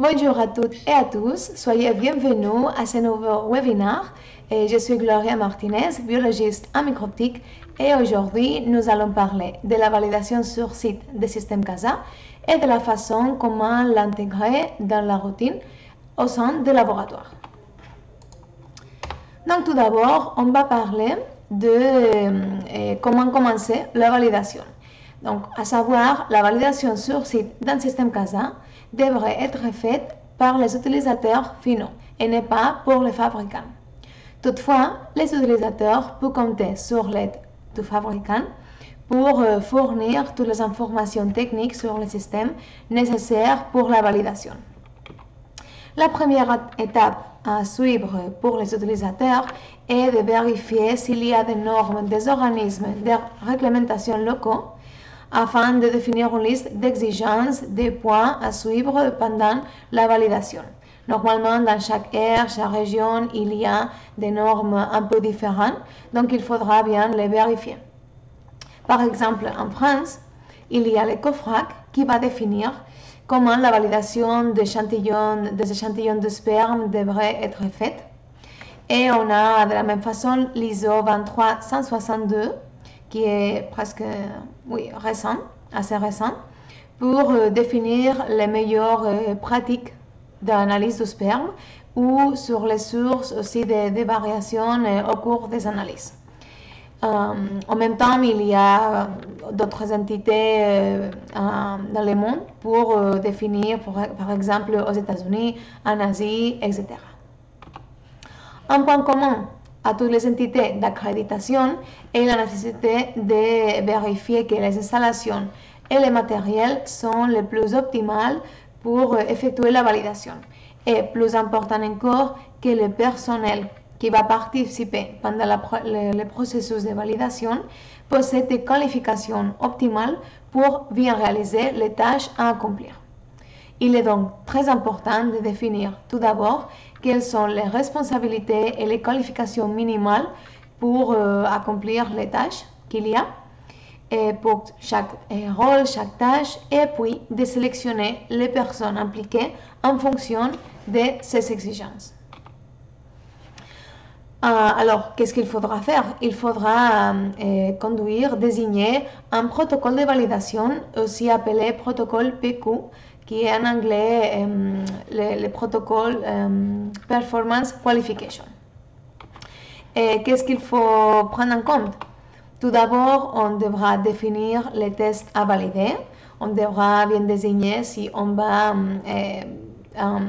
Bonjour à toutes et à tous, soyez bienvenus à ce nouveau webinaire. Je suis Gloria Martinez, biologiste en micro-optique, et aujourd'hui nous allons parler de la validation sur site des systèmes CASA et de la façon comment l'intégrer dans la routine au sein des laboratoires. Donc tout d'abord, on va parler de comment commencer la validation. Donc, à savoir, la validation sur site d'un système CASA devrait être faite par les utilisateurs finaux et non pas pour les fabricants. Toutefois, les utilisateurs peuvent compter sur l'aide du fabricant pour fournir toutes les informations techniques sur le système nécessaires pour la validation. La première étape à suivre pour les utilisateurs est de vérifier s'il y a des normes des organismes de réglementation locaux afin de définir une liste d'exigences des points à suivre pendant la validation. Normalement, dans chaque aire, chaque région, il y a des normes un peu différentes, donc il faudra bien les vérifier. Par exemple, en France, il y a l'EcoFrac qui va définir comment la validation des échantillons de sperme devrait être faite. Et on a de la même façon l'ISO 23162 qui est presque récent, assez récent, pour définir les meilleures pratiques d'analyse du sperme ou sur les sources aussi des variations au cours des analyses. En même temps, il y a d'autres entités dans le monde pour définir, par exemple, aux États-Unis, en Asie, etc. Un point commun à toutes les entités d'accréditation est la nécessité de vérifier que les installations et les matériels sont les plus optimales pour effectuer la validation. Et plus important encore, que le personnel qui va participer pendant le processus de validation possède des qualifications optimales pour bien réaliser les tâches à accomplir. Il est donc très important de définir tout d'abord quelles sont les responsabilités et les qualifications minimales pour accomplir les tâches qu'il y a et pour chaque rôle, chaque tâche, et puis de sélectionner les personnes impliquées en fonction de ces exigences. Alors, qu'est-ce qu'il faudra faire? Il faudra désigner un protocole de validation, aussi appelé protocole PQ, qui est en anglais le protocole Performance Qualification. Et qu'est-ce qu'il faut prendre en compte? Tout d'abord, on devra définir les tests à valider. On devra bien désigner si on va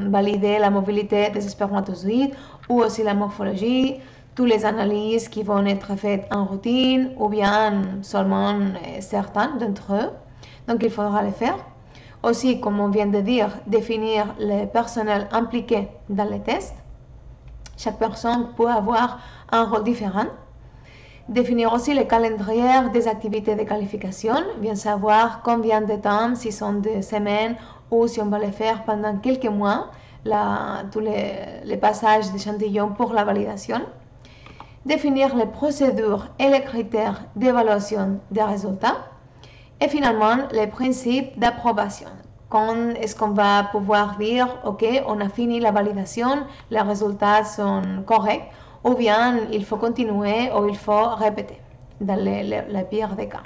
valider la mobilité des spermatozoïdes ou aussi la morphologie, toutes les analyses qui vont être faites en routine ou bien seulement certains d'entre eux. Donc, il faudra les faire. Aussi, comme on vient de dire, définir le personnel impliqué dans les tests. Chaque personne peut avoir un rôle différent. Définir aussi le calendrier des activités de qualification, bien savoir combien de temps, si ce sont des semaines ou si on va les faire pendant quelques mois, tous les passages d'échantillons pour la validation. Définir les procédures et les critères d'évaluation des résultats. Et finalement, les principes d'approbation. Quand est-ce qu'on va pouvoir dire, OK, on a fini la validation, les résultats sont corrects, ou bien il faut continuer ou il faut répéter, dans le pire des cas.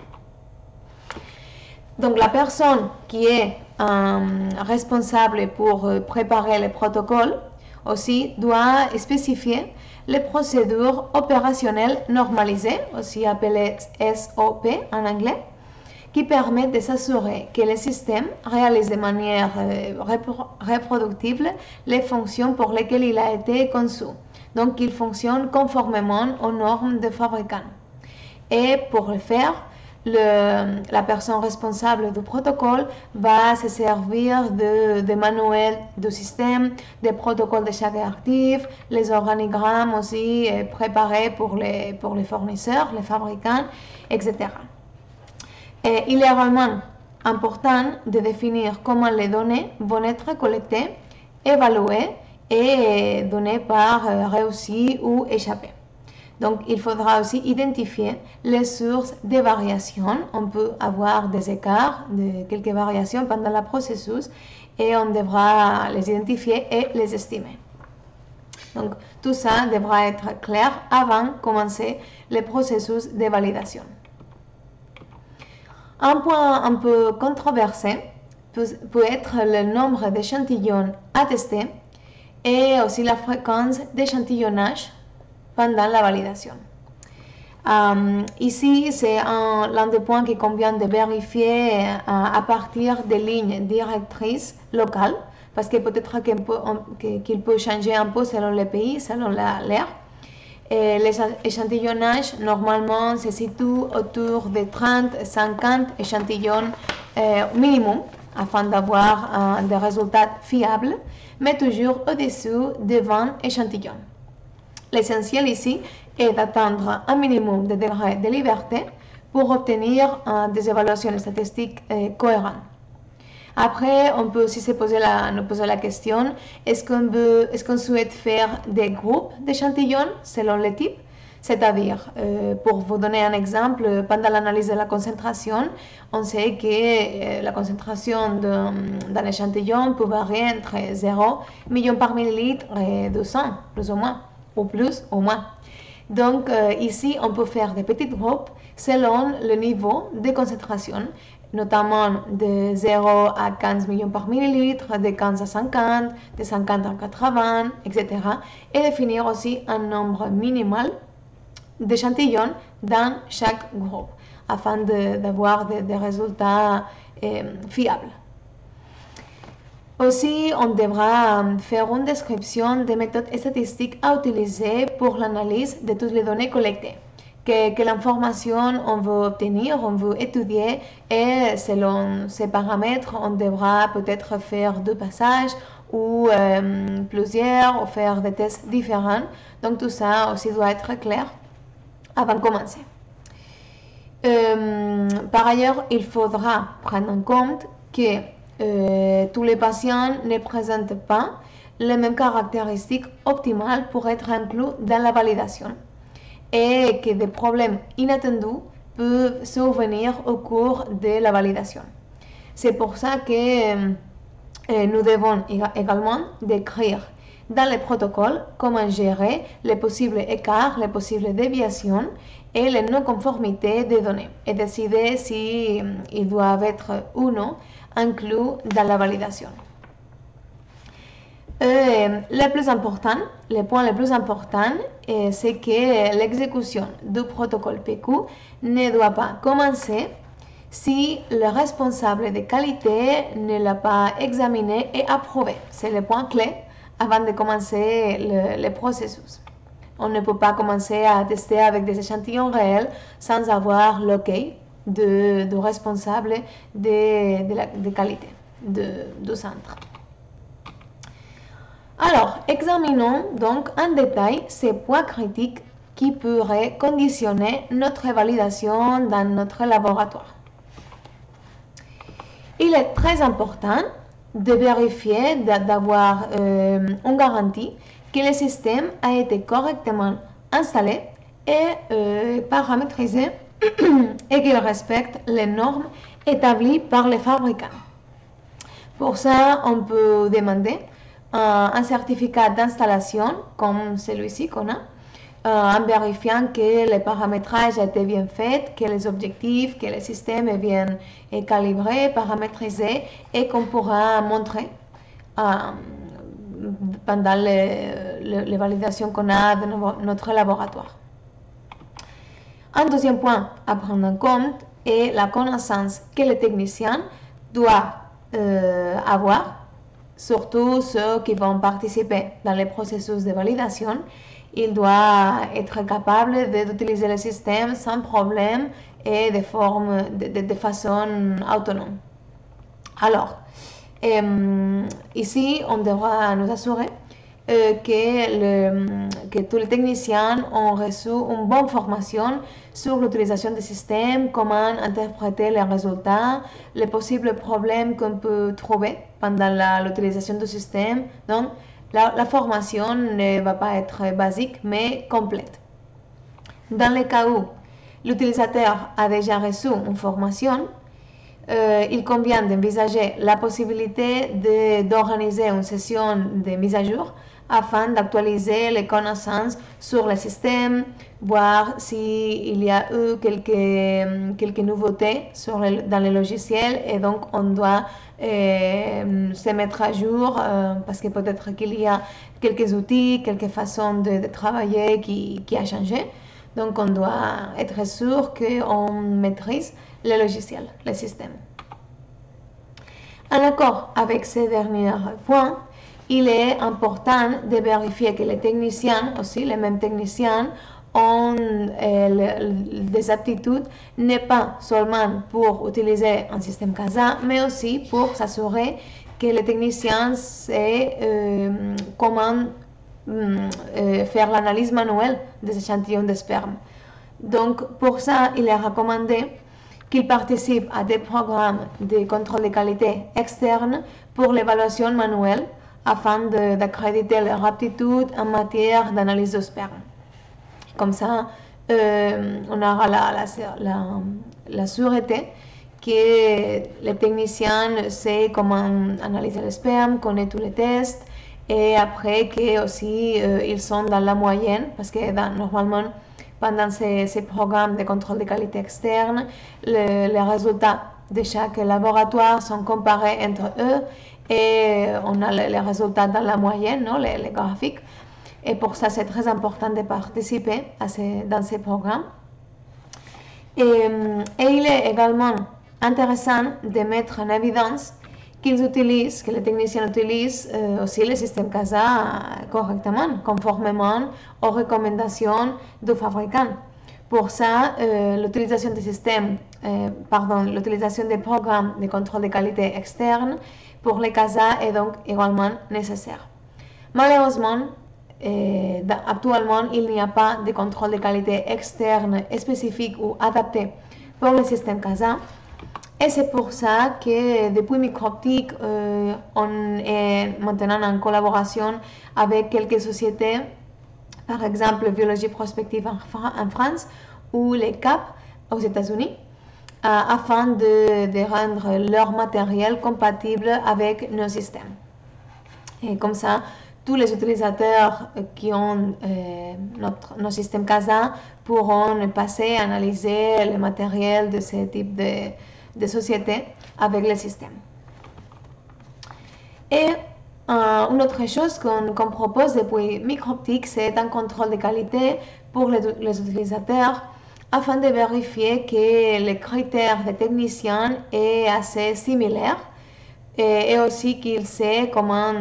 Donc la personne qui est responsable pour préparer le protocole aussi doit spécifier les procédures opérationnelles normalisées, aussi appelées SOP en anglais, qui permettent de s'assurer que le système réalise de manière reproductible les fonctions pour lesquelles il a été conçu. Donc, il fonctionne conformément aux normes des fabricants. Et pour le faire, la personne responsable du protocole va se servir de manuels du système, des protocoles de chaque actif, les organigrammes aussi préparés pour les fournisseurs, les fabricants, etc. Et il est vraiment important de définir comment les données vont être collectées, évaluées et données par réussi ou échappé. Donc, il faudra aussi identifier les sources des variations. On peut avoir des écarts, quelques variations pendant le processus et on devra les identifier et les estimer. Donc, tout ça devra être clair avant de commencer le processus de validation. Un point un peu controversé peut être le nombre d'échantillons à tester et aussi la fréquence d'échantillonnage pendant la validation. Ici, c'est l'un des points qui convient de vérifier à partir des lignes directrices locales, parce que peut-être qu'il peut changer un peu selon le pays, selon l'ère. L'échantillonnage, normalement, se situe autour de 30-50 échantillons minimum, afin d'avoir des résultats fiables, mais toujours au-dessous de 20 échantillons. L'essentiel ici est d'atteindre un minimum de degrés de liberté pour obtenir des évaluations statistiques cohérentes. Après, on peut aussi nous poser la question, est-ce qu'on souhaite faire des groupes d'échantillons selon le type? C'est-à-dire, pour vous donner un exemple, pendant l'analyse de la concentration, on sait que la concentration d'un échantillon peut varier entre 0 millions par millilitre et 200, plus ou moins, ou plus ou moins. Donc, ici, on peut faire des petits groupes selon le niveau de concentration, notamment de 0 à 15 millions par millilitre, de 15 à 50, de 50 à 80, etc. Et définir aussi un nombre minimal d'échantillons dans chaque groupe, afin d'avoir des résultats fiables. Aussi, on devra faire une description des méthodes statistiques à utiliser pour l'analyse de toutes les données collectées. Quelle information on veut obtenir, on veut étudier, et selon ces paramètres, on devra peut-être faire 2 passages ou plusieurs, ou faire des tests différents. Donc tout ça aussi doit être clair avant de commencer. Par ailleurs, il faudra prendre en compte que tous les patients ne présentent pas les mêmes caractéristiques optimales pour être inclus dans la validation et que des problèmes inattendus peuvent survenir au cours de la validation. C'est pour ça que nous devons également décrire dans le protocole comment gérer les possibles écarts, les possibles déviations et les non-conformités des données et décider s'ils doivent être ou non inclus dans la validation. Le point le plus important, c'est que l'exécution du protocole PQ ne doit pas commencer si le responsable de qualité ne l'a pas examiné et approuvé. C'est le point clé avant de commencer le processus. On ne peut pas commencer à tester avec des échantillons réels sans avoir l'OK du responsable de qualité du centre. Alors, examinons donc en détail ces points critiques qui pourraient conditionner notre validation dans notre laboratoire. Il est très important de vérifier, d'avoir une garantie que le système a été correctement installé et paramétrisé et qu'il respecte les normes établies par les fabricants. Pour ça, on peut demander un certificat d'installation comme celui-ci qu'on a, en vérifiant que le paramétrage a été bien fait, que les objectifs, que le système est bien calibré, paramétrisé et qu'on pourra montrer pendant les validations qu'on a de notre laboratoire. Un deuxième point à prendre en compte est la connaissance que le technicien doit avoir, surtout ceux qui vont participer dans le processus de validation. Il doit être capable d'utiliser le système sans problème et de façon autonome. Alors, ici, on devra nous assurer que tous les techniciens ont reçu une bonne formation sur l'utilisation du système, comment interpréter les résultats, les possibles problèmes qu'on peut trouver pendant l'utilisation du système. Donc, la formation ne va pas être basique, mais complète. Dans le cas où l'utilisateur a déjà reçu une formation, il convient d'envisager la possibilité d'organiser une session de mise à jour afin d'actualiser les connaissances sur le système, voir s'il y a eu quelques nouveautés dans le logiciel et donc on doit se mettre à jour parce que peut-être qu'il y a quelques outils, quelques façons de travailler qui a changé. Donc on doit être sûr qu'on maîtrise le logiciel, le système. En accord avec ces derniers points, il est important de vérifier que les techniciens, aussi les mêmes techniciens, ont des aptitudes, non pas seulement pour utiliser un système CASA, mais aussi pour s'assurer que les techniciens savent comment faire l'analyse manuelle des échantillons de sperme. Donc, pour ça, il est recommandé qu'ils participent à des programmes de contrôle de qualité externe pour l'évaluation manuelle afin d'accréditer leur aptitude en matière d'analyse de sperme. Comme ça, on aura la sûreté que les techniciens savent comment analyser le sperme, connaissent tous les tests et après que aussi ils sont dans la moyenne parce que normalement pendant ces programmes de contrôle de qualité externe, les résultats de chaque laboratoire sont comparés entre eux et on a les résultats dans la moyenne, non, les graphiques. Et pour ça, c'est très important de participer dans ces programmes. Et il est également intéressant de mettre en évidence que les techniciens utilisent aussi le système CASA correctement, conformément aux recommandations du fabricant. Pour ça, l'utilisation des programmes de contrôle de qualité externe pour les CASA est donc également nécessaire. Malheureusement, actuellement, il n'y a pas de contrôle de qualité externe spécifique ou adapté pour le système CASA. Et c'est pour ça que depuis Microptic, on est maintenant en collaboration avec quelques sociétés, par exemple Biologie Prospective en France ou les CAP aux États-Unis, afin de rendre leur matériel compatible avec nos systèmes. Et comme ça, tous les utilisateurs qui ont nos systèmes CASA pourront passer à analyser le matériel de ce type de société avec le système. Et une autre chose qu'on propose depuis Microptic, c'est un contrôle de qualité pour les utilisateurs afin de vérifier que les critères des techniciens est assez similaires et aussi qu'il sait comment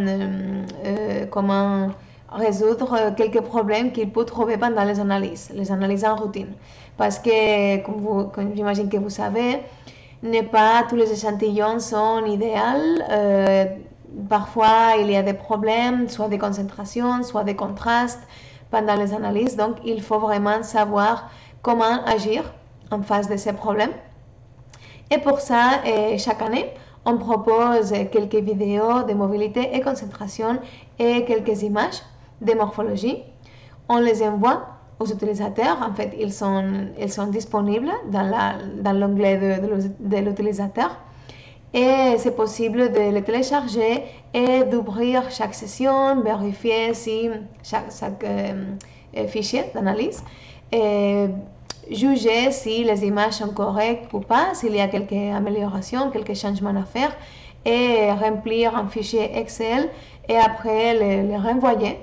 résoudre quelques problèmes qu'il peut trouver pendant les analyses en routine. Parce que, comme j'imagine que vous savez, pas tous les échantillons sont idéaux. Parfois, il y a des problèmes, soit de concentration, soit de contraste pendant les analyses. Donc, il faut vraiment savoir comment agir en face de ces problèmes. Et pour ça, chaque année, on propose quelques vidéos de mobilité et concentration et quelques images de morphologie. On les envoie aux utilisateurs. En fait, ils sont disponibles dans l'onglet de l'utilisateur. Et c'est possible de les télécharger et d'ouvrir chaque session, vérifier si chaque fichier d'analyse, et juger si les images sont correctes ou pas, s'il y a quelques améliorations, quelques changements à faire, et remplir un fichier Excel et après les renvoyer.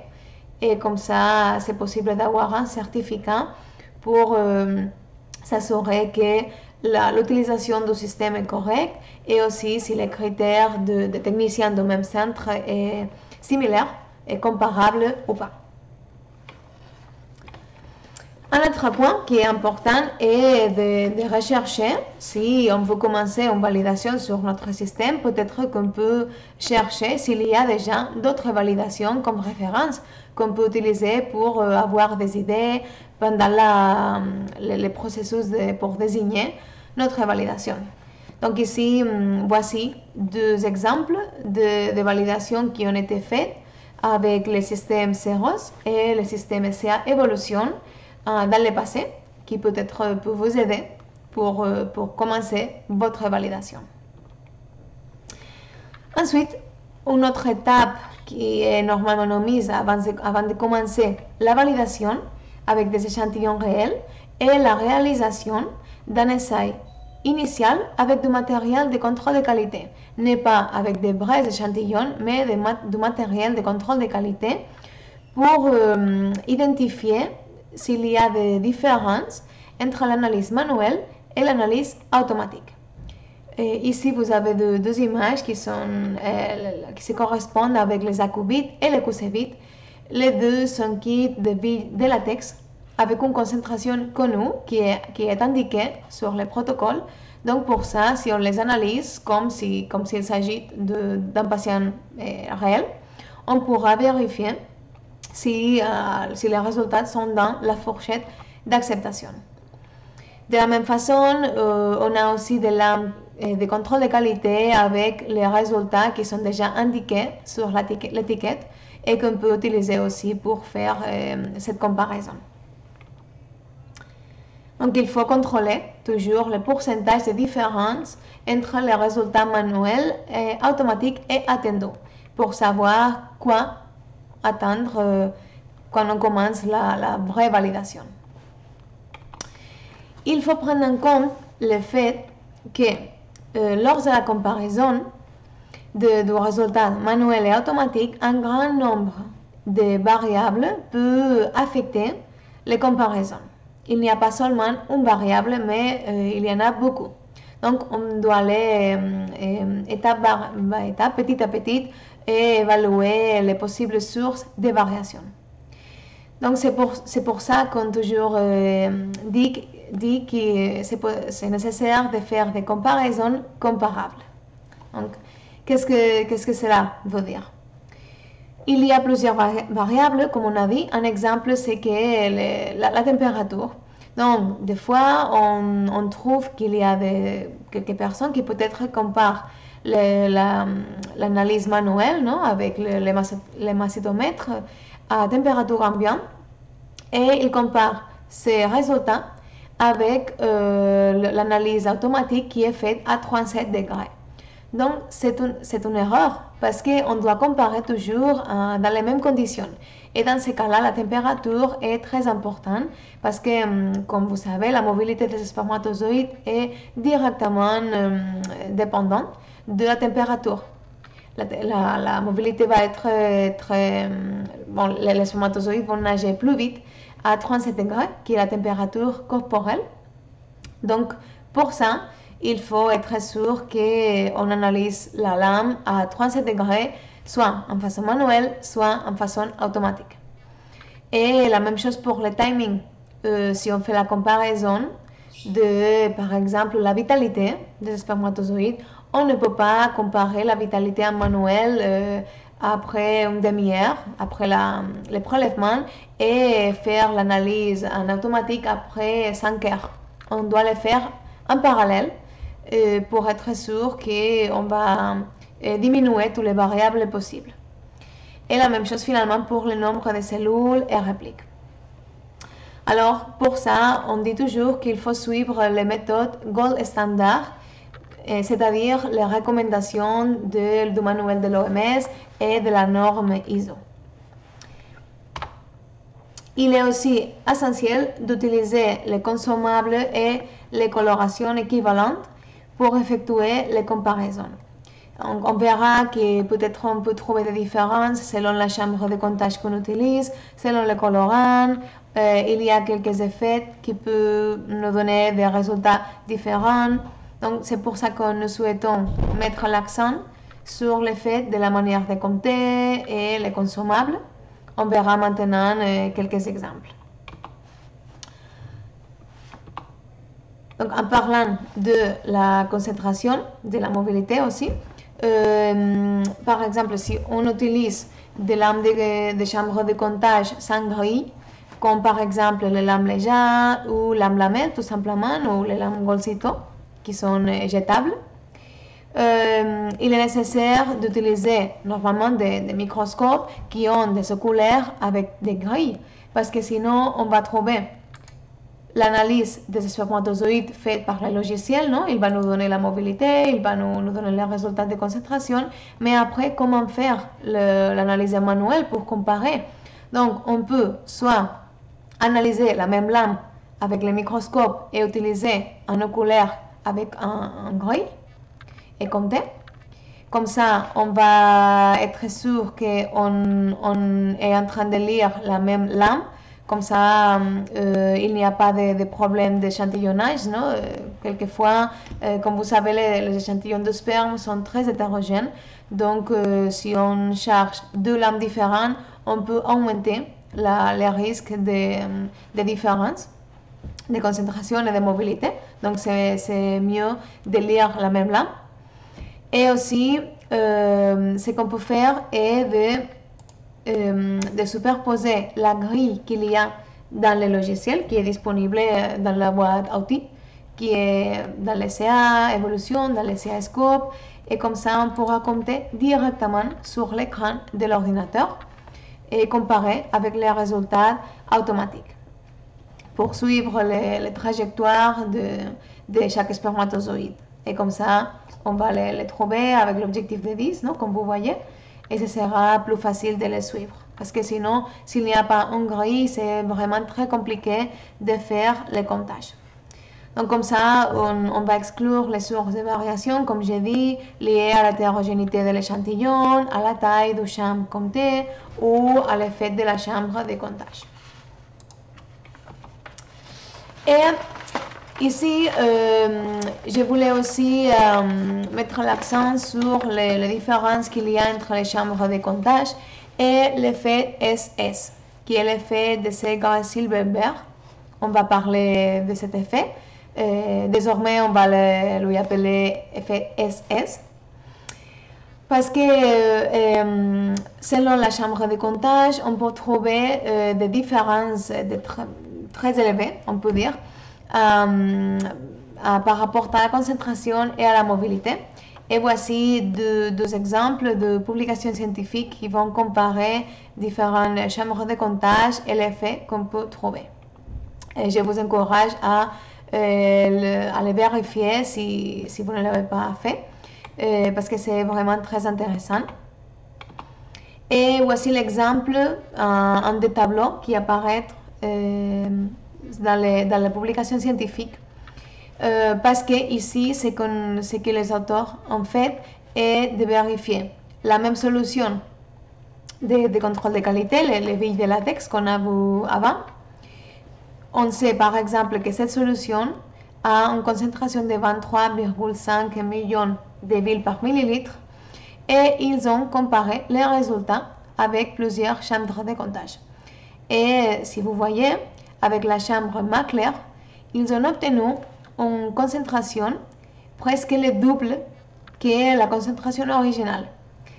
Et comme ça, c'est possible d'avoir un certificat pour s'assurer que l'utilisation du système est correcte et aussi si les critères de techniciens du même centre est similaire et comparable ou pas. Un autre point qui est important est de rechercher si on veut commencer une validation sur notre système. Peut-être qu'on peut chercher s'il y a déjà d'autres validations comme référence qu'on peut utiliser pour avoir des idées pendant le processus pour désigner notre validation. Donc ici, voici deux exemples de validations qui ont été faites avec le système CEROS et le système SCA Evolution dans le passé, qui peut-être peut vous aider pour commencer votre validation. Ensuite, une autre étape qui est normalement mise avant de commencer la validation avec des échantillons réels est la réalisation d'un essai initial avec du matériel de contrôle de qualité. Ne pas avec des vrais échantillons, mais du matériel de contrôle de qualité pour identifier s'il y a des différences entre l'analyse manuelle et l'analyse automatique. Et ici, vous avez deux images qui se correspondent avec les AcuBit et les QCBit. Les deux sont kits de latex avec une concentration connue qui est indiquée sur le protocole. Donc pour ça, si on les analyse comme s'il s'agit d'un patient réel, on pourra vérifier si les résultats sont dans la fourchette d'acceptation. De la même façon, on a aussi des lampes de contrôle de qualité avec les résultats qui sont déjà indiqués sur l'étiquette et qu'on peut utiliser aussi pour faire cette comparaison. Donc il faut contrôler toujours le pourcentage de différence entre les résultats manuels, automatiques et attendus pour savoir quoi attendre quand on commence la vraie validation. Il faut prendre en compte le fait que lors de la comparaison du résultat manuel et automatique, un grand nombre de variables peut affecter les comparaisons. Il n'y a pas seulement une variable, mais il y en a beaucoup. Donc, on doit aller étape par étape, petit à petit, et évaluer les possibles sources de variations. Donc, c'est pour ça qu'on toujours dit que c'est nécessaire de faire des comparaisons comparables. Donc, qu'est-ce que cela veut dire? Il y a plusieurs variables, comme on a dit. Un exemple, c'est que la température. Donc, des fois, on trouve qu'il y a quelques personnes qui peut-être comparent l'analyse manuelle, non, avec le massitomètre à température ambiante, et ils comparent ces résultats avec l'analyse automatique qui est faite à 37 degrés. Donc, c'est une erreur parce qu'on doit comparer toujours dans les mêmes conditions. Et dans ce cas-là, la température est très importante parce que, comme vous savez, la mobilité des spermatozoïdes est directement dépendante de la température. La mobilité va être les spermatozoïdes vont nager plus vite à 37 degrés, qui est la température corporelle. Donc, pour ça, il faut être sûr qu'on analyse la lame à 37 degrés, soit en façon manuelle, soit en façon automatique. Et la même chose pour le timing. Si on fait la comparaison de, par exemple, la vitalité des spermatozoïdes, on ne peut pas comparer la vitalité en manuel après une demi-heure, après le prélèvement, et faire l'analyse en automatique après 5 heures. On doit le faire en parallèle pour être sûr qu'on va diminuer toutes les variables possibles. Et la même chose finalement pour le nombre de cellules et répliques. Alors pour ça, on dit toujours qu'il faut suivre les méthodes gold standard, c'est-à-dire les recommandations du manuel de l'OMS et de la norme ISO. Il est aussi essentiel d'utiliser les consommables et les colorations équivalentes pour effectuer les comparaisons. On verra que peut-être on peut trouver des différences selon la chambre de comptage qu'on utilise, selon les colorants. Il y a quelques effets qui peuvent nous donner des résultats différents. Donc c'est pour ça que nous souhaitons mettre l'accent sur l'effet de la manière de compter et les consommables. On verra maintenant quelques exemples. Donc, en parlant de la concentration, de la mobilité aussi, par exemple, si on utilise des lames de chambre de comptage sans grille, comme par exemple les lames légères ou lames lamelles tout simplement, ou les lames Golsito, qui sont jetables, il est nécessaire d'utiliser normalement des microscopes qui ont des oculaires avec des grilles, parce que sinon on va trouver l'analyse des spermatozoïdes faite par le logiciel, non? Il va nous donner la mobilité, il va nous donner les résultats de concentration, mais après, comment faire l'analyse manuelle pour comparer? Donc, on peut soit analyser la même lame avec le microscope et utiliser un oculaire avec un grille et compter. Comme ça, on va être sûr qu'on est en train de lire la même lame. Comme ça, il n'y a pas de problème d'échantillonnage. Quelquefois, comme vous savez, les échantillons de sperme sont très hétérogènes. Donc, si on cherche deux lames différentes, on peut augmenter les risques de différence de concentration et de mobilité. Donc, c'est mieux de lire la même lame. Et aussi, ce qu'on peut faire est de superposer la grille qu'il y a dans le logiciel qui est disponible dans la boîte à outils, qui est dans le CA Evolution, dans le CA Scope, et comme ça on pourra compter directement sur l'écran de l'ordinateur et comparer avec les résultats automatiques pour suivre les trajectoires de chaque spermatozoïde. Et comme ça, on va les trouver avec l'objectif de 10, non, comme vous voyez, et ce sera plus facile de les suivre. Parce que sinon, s'il n'y a pas une grille, c'est vraiment très compliqué de faire les comptages. Donc comme ça, on va exclure les sources de variation, comme j'ai dit, liées à l'hétérogénéité de l'échantillon, à la taille du champ compté ou à l'effet de la chambre de comptage. Et ici, je voulais aussi mettre l'accent sur les différences qu'il y a entre les chambres de comptage et l'effet SS, qui est l'effet de Segre-Silberberg. On va parler de cet effet. Désormais, on va lui appeler effet SS. Parce que selon la chambre de comptage, on peut trouver des différences très élevées, on peut dire, par rapport à la concentration et à la mobilité. Et voici deux exemples de publications scientifiques qui vont comparer différentes chambres de comptage et l'effet qu'on peut trouver. Et je vous encourage à les vérifier si vous ne l'avez pas fait, parce que c'est vraiment très intéressant. Et voici l'exemple, un des tableaux qui apparaît dans les publications scientifiques, parce que ici, ce que les auteurs ont fait est de vérifier la même solution de contrôle de qualité, les billes de latex qu'on a vu avant. On sait par exemple que cette solution a une concentration de 23,5 millions de billes par millilitre, et ils ont comparé les résultats avec plusieurs chambres de comptage. Et si vous voyez, avec la chambre Mackler, ils ont obtenu une concentration presque le double que la concentration originale.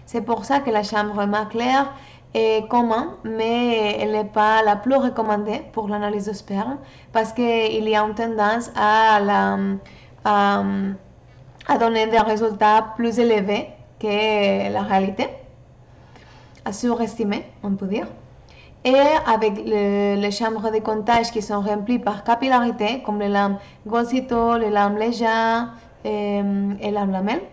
C'est pour ça que la chambre Mackler est commune, mais elle n'est pas la plus recommandée pour l'analyse de sperme, parce qu'il y a une tendance à donner des résultats plus élevés que la réalité, à surestimer, on peut dire. Et avec les chambres de comptage qui sont remplies par capillarité, comme les lames Gold-Cyto, les lames Leja et lames lamelles,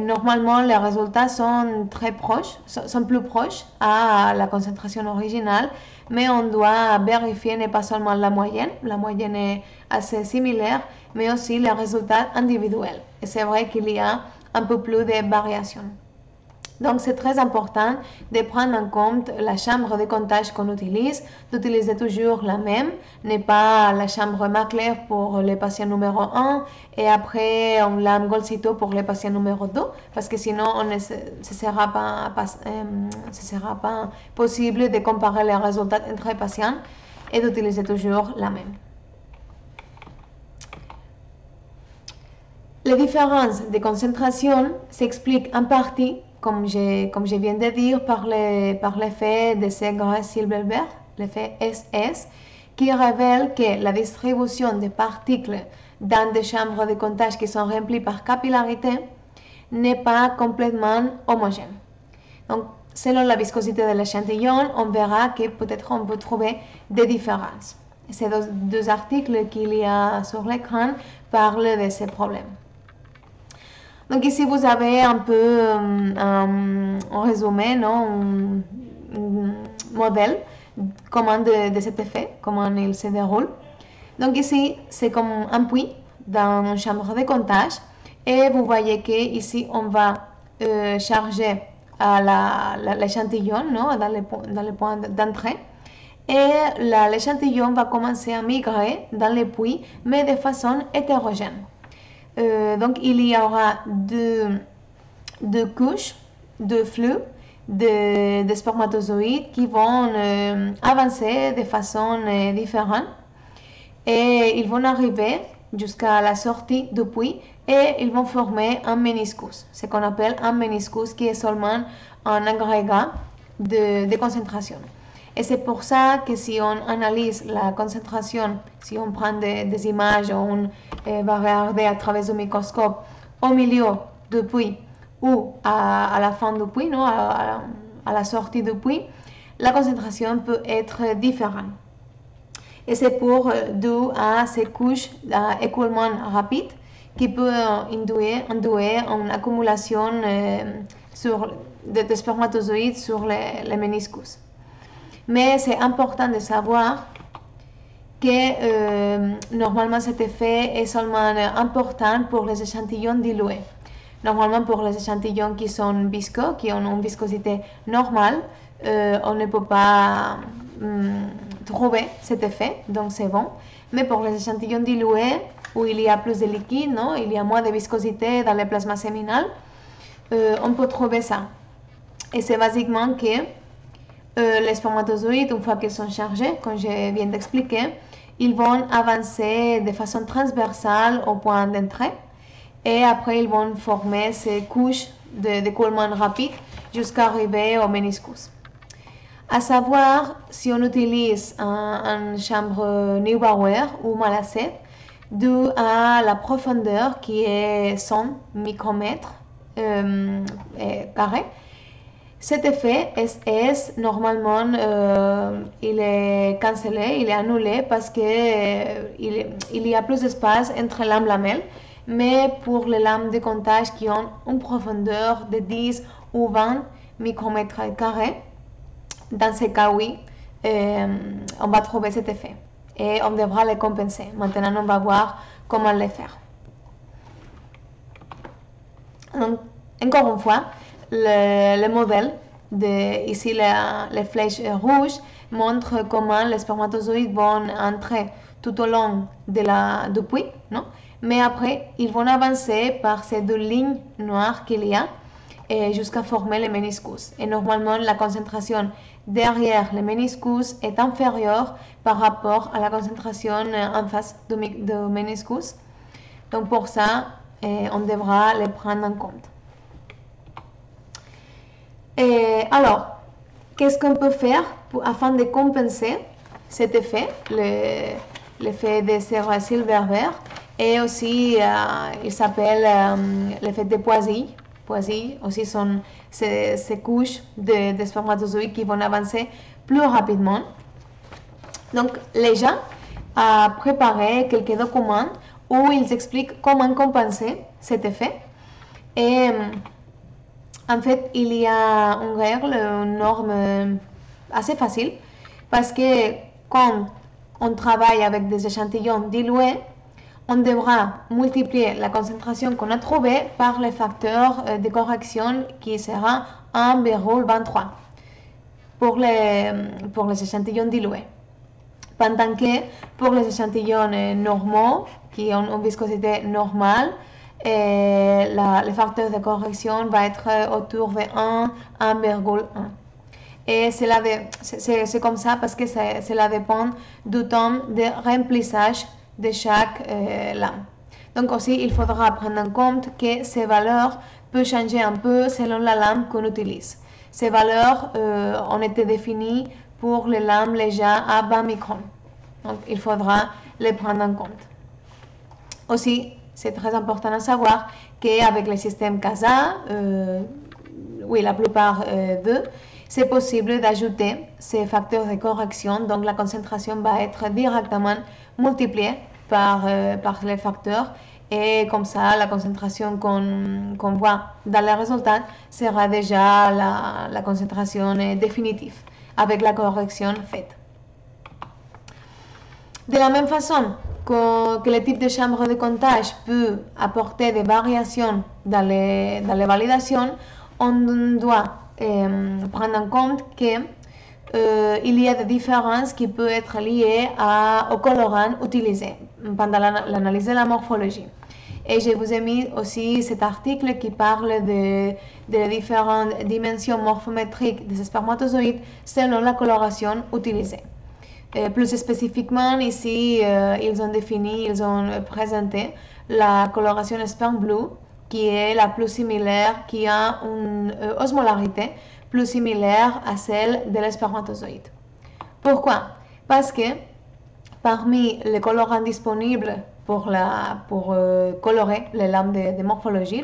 normalement les résultats sont très proches, sont plus proches à la concentration originale, mais on doit vérifier non pas seulement la moyenne est assez similaire, mais aussi les résultats individuels. Et c'est vrai qu'il y a un peu plus de variations. Donc, c'est très important de prendre en compte la chambre de comptage qu'on utilise, d'utiliser toujours la même, n'est pas la chambre Mackler pour le patient numéro 1 et après on lame Gold-Cyto pour le patient numéro 2, parce que sinon ce ne sera pas possible de comparer les résultats entre les patients et d'utiliser toujours la même. Les différences de concentration s'expliquent en partie, comme je viens de dire, par l'effet de Segre-Silberberg, l'effet SS, qui révèle que la distribution des particules dans des chambres de comptage qui sont remplies par capillarité n'est pas complètement homogène. Donc, selon la viscosité de l'échantillon, on verra que peut-être on peut trouver des différences. Ces deux articles qu'il y a sur l'écran parlent de ces problèmes. Donc ici, vous avez un peu en résumé, non, un modèle de cet effet, comment il se déroule. Donc ici, c'est comme un puits dans une chambre de comptage. Et vous voyez qu'ici, on va charger l'échantillon dans le point d'entrée. Et l'échantillon va commencer à migrer dans le puits, mais de façon hétérogène. Donc, il y aura deux couches de flux de spermatozoïdes qui vont avancer de façon différente et ils vont arriver jusqu'à la sortie du puits et ils vont former un méniscus, ce qu'on appelle un méniscus qui est seulement un agrégat de concentration. Et c'est pour ça que si on analyse la concentration, si on prend des images, on va regarder à travers le microscope au milieu du puits ou à la fin du puits, non, à la sortie du puits, la concentration peut être différente. Et c'est dû à ces couches d'écoulement rapide qui peut induire une accumulation de spermatozoïdes sur les méniscus. Mais c'est important de savoir que normalement cet effet est seulement important pour les échantillons dilués. Normalement pour les échantillons qui sont visqueux, qui ont une viscosité normale, on ne peut pas trouver cet effet, donc c'est bon. Mais pour les échantillons dilués, où il y a plus de liquide, non, il y a moins de viscosité dans le plasma séminal, on peut trouver ça. Et c'est basiquement que les spermatozoïdes, une fois qu'ils sont chargés, comme je viens d'expliquer, ils vont avancer de façon transversale au point d'entrée et après ils vont former ces couches d'écoulement rapide jusqu'à arriver au méniscus. À savoir, si on utilise une chambre Neubauer ou Malassez, dû à la profondeur qui est 100 micromètres carrés, cet effet SS, normalement, il est cancellé, il est annulé parce qu'il y a plus d'espace entre lames lamelles. Mais pour les lames de comptage qui ont une profondeur de 10 ou 20 micromètres carrés, dans ce cas, oui, on va trouver cet effet. Et on devra le compenser. Maintenant, on va voir comment le faire. Donc, encore une fois, le modèle, ici les flèches rouges, montre comment les spermatozoïdes vont entrer tout au long du puits, non? Mais après, ils vont avancer par ces deux lignes noires qu'il y a jusqu'à former le méniscus. Et normalement, la concentration derrière le méniscus est inférieure par rapport à la concentration en face du méniscus. Donc pour ça, on devra les prendre en compte. Et alors, qu'est-ce qu'on peut faire afin de compenser cet effet, l'effet de Serre Silver-Vert, et aussi il s'appelle l'effet de Poisy. Poisy aussi sont ces couches de spermatozoïdes qui vont avancer plus rapidement. Donc les gens ont préparé quelques documents où ils expliquent comment compenser cet effet. Et en fait, il y a une règle, une norme assez facile, parce que quand on travaille avec des échantillons dilués, on devra multiplier la concentration qu'on a trouvée par le facteur de correction qui sera 1,23 pour les échantillons dilués. Pendant que pour les échantillons normaux, qui ont une viscosité normale, le facteur de correction va être autour de 1,1. Et c'est comme ça parce que cela dépend du temps de remplissage de chaque lame. Donc aussi, il faudra prendre en compte que ces valeurs peuvent changer un peu selon la lame qu'on utilise. Ces valeurs ont été définies pour les lames légères à 20 microns. Donc, il faudra les prendre en compte. Aussi, c'est très important de savoir qu'avec le système CASA, oui, la plupart d'eux, c'est possible d'ajouter ces facteurs de correction, donc la concentration va être directement multipliée par les facteurs et comme ça la concentration qu'on voit dans les résultats sera déjà la concentration définitive avec la correction faite. De la même façon que le type de chambre de comptage peut apporter des variations dans les validations, on doit prendre en compte qu'il y a des différences qui peuvent être liées au colorant utilisé pendant l'analyse de la morphologie. Et je vous ai mis aussi cet article qui parle de différentes dimensions morphométriques des spermatozoïdes selon la coloration utilisée. Plus spécifiquement, ici, ils ont présenté la coloration sperme blue, qui est la plus similaire, qui a une osmolarité plus similaire à celle de l'espermatozoïde. Pourquoi? Parce que parmi les colorants disponibles pour colorer les lames de morphologie,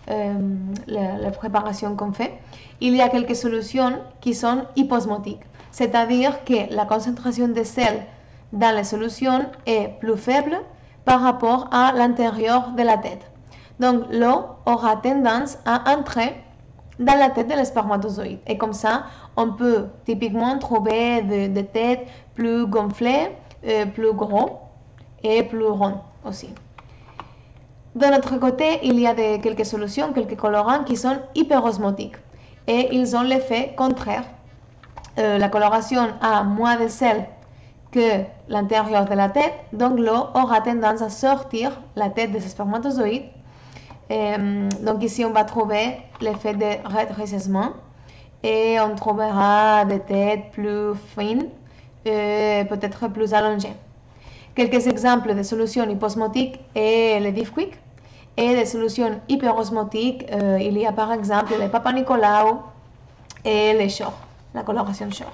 la préparation qu'on fait, il y a quelques solutions qui sont hyposmotiques. C'est-à-dire que la concentration de sel dans les solutions est plus faible par rapport à l'intérieur de la tête. Donc l'eau aura tendance à entrer dans la tête de l'espermatozoïde. Et comme ça, on peut typiquement trouver des têtes plus gonflées, plus gros et plus rondes aussi. De notre côté, il y a quelques solutions, quelques colorants qui sont hyperosmotiques. Et ils ont l'effet contraire. La coloration a moins de sel que l'intérieur de la tête, donc l'eau aura tendance à sortir la tête des spermatozoïdes. Donc ici on va trouver l'effet de rétrécissement et on trouvera des têtes plus fines, peut-être plus allongées. Quelques exemples de solutions hyposmotiques est le Diffquick, et des solutions hyperosmotiques, il y a par exemple le Papa Nicolau et les Shore, la coloration Shore.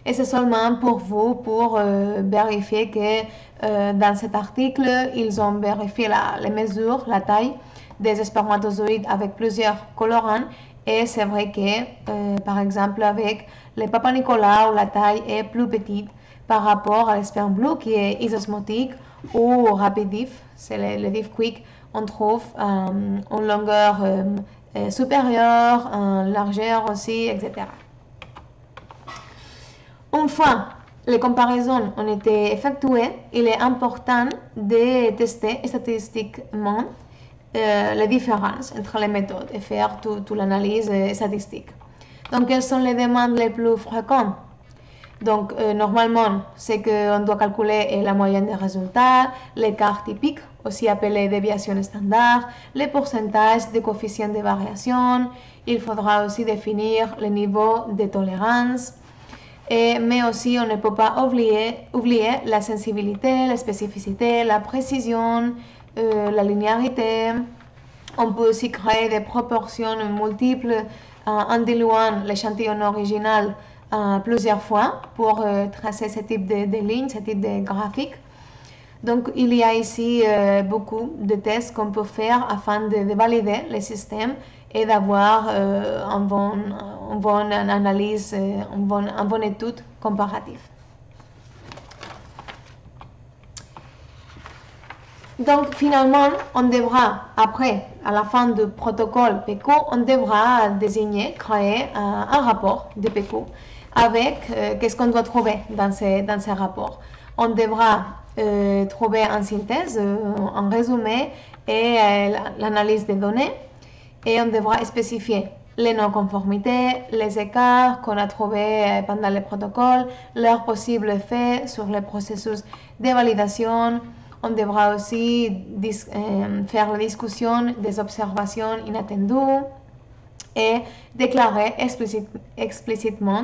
Et c'est seulement pour vous, pour vérifier que dans cet article, ils ont vérifié les mesures, la taille des spermatozoïdes avec plusieurs colorants. Et c'est vrai que, par exemple, avec le Papa Nicolau, la taille est plus petite par rapport à l'esperme bleu qui est isosmotique ou rapidif, c'est le Diffquick. On trouve une longueur supérieure, une largeur aussi, etc. Une fois les comparaisons ont été effectuées, il est important de tester statistiquement les différences entre les méthodes et faire toute l'analyse statistique. Donc, quelles sont les demandes les plus fréquentes? Donc, normalement, c'est qu'on doit calculer la moyenne des résultats, l'écart typique, aussi appelé déviation standard, les pourcentages de coefficients de variation. Il faudra aussi définir le niveau de tolérance. Mais aussi, on ne peut pas oublier la sensibilité, la spécificité, la précision, la linéarité. On peut aussi créer des proportions multiples en diluant l'échantillon original plusieurs fois pour tracer ce type de lignes, ce type de graphique. Donc, il y a ici beaucoup de tests qu'on peut faire afin de valider le système et d'avoir une bonne analyse, une bonne étude comparative. Donc, finalement, on devra, après, à la fin du protocole PECO, on devra désigner, créer un rapport de PECO avec qu'est-ce qu'on doit trouver dans ces rapports. On devra trouver en synthèse, en résumé et l'analyse des données. Et on devra spécifier les non-conformités, les écarts qu'on a trouvés pendant le protocole, leurs possibles effets sur le processus de validation. On devra aussi faire la discussion des observations inattendues et déclarer explicitement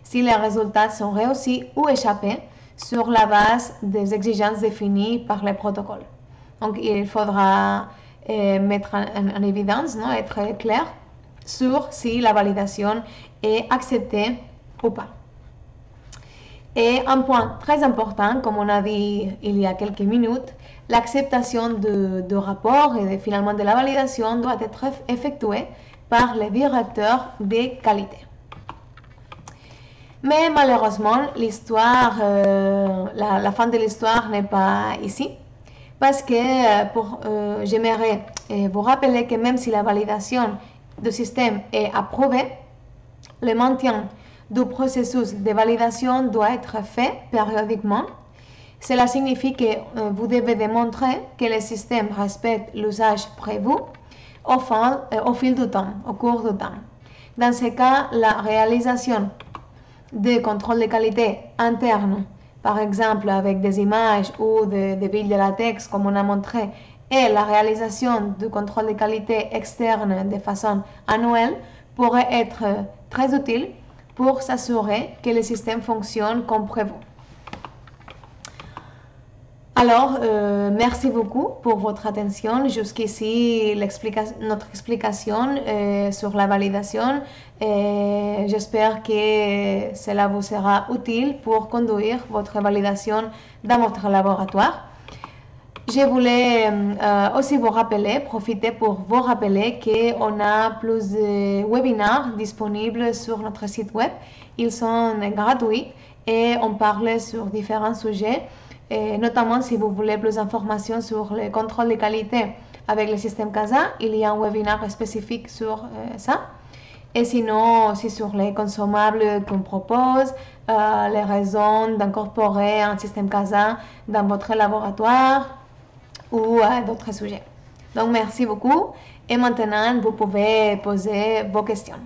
si les résultats sont réussis ou échappés sur la base des exigences définies par le protocole. Donc, il faudra mettre en évidence, être clair sur si la validation est acceptée ou pas. Et un point très important, comme on a dit il y a quelques minutes, l'acceptation du rapport et finalement de la validation doit être effectuée par le directeur de qualité. Mais malheureusement, l'histoire, la fin de l'histoire n'est pas ici. Parce que j'aimerais vous rappeler que même si la validation du système est approuvée, le maintien du processus de validation doit être fait périodiquement. Cela signifie que vous devez démontrer que le système respecte l'usage prévu au fil du temps, au cours du temps. Dans ce cas, la réalisation de contrôle de qualité interne, par exemple avec des images ou des billes de latex comme on a montré, et la réalisation du contrôle de qualité externe de façon annuelle pourrait être très utile pour s'assurer que le système fonctionne comme prévu. Alors, merci beaucoup pour votre attention. Jusqu'ici, notre explication sur la validation. J'espère que cela vous sera utile pour conduire votre validation dans votre laboratoire. Je voulais aussi vous rappeler, profiter pour vous rappeler qu'on a plus de webinaires disponibles sur notre site web. Ils sont gratuits et on parle sur différents sujets. Et notamment si vous voulez plus d'informations sur le contrôle de qualité avec le système CASA, il y a un webinaire spécifique sur ça. Et sinon, aussi sur les consommables qu'on propose, les raisons d'incorporer un système CASA dans votre laboratoire ou d'autres sujets. Donc merci beaucoup et maintenant vous pouvez poser vos questions.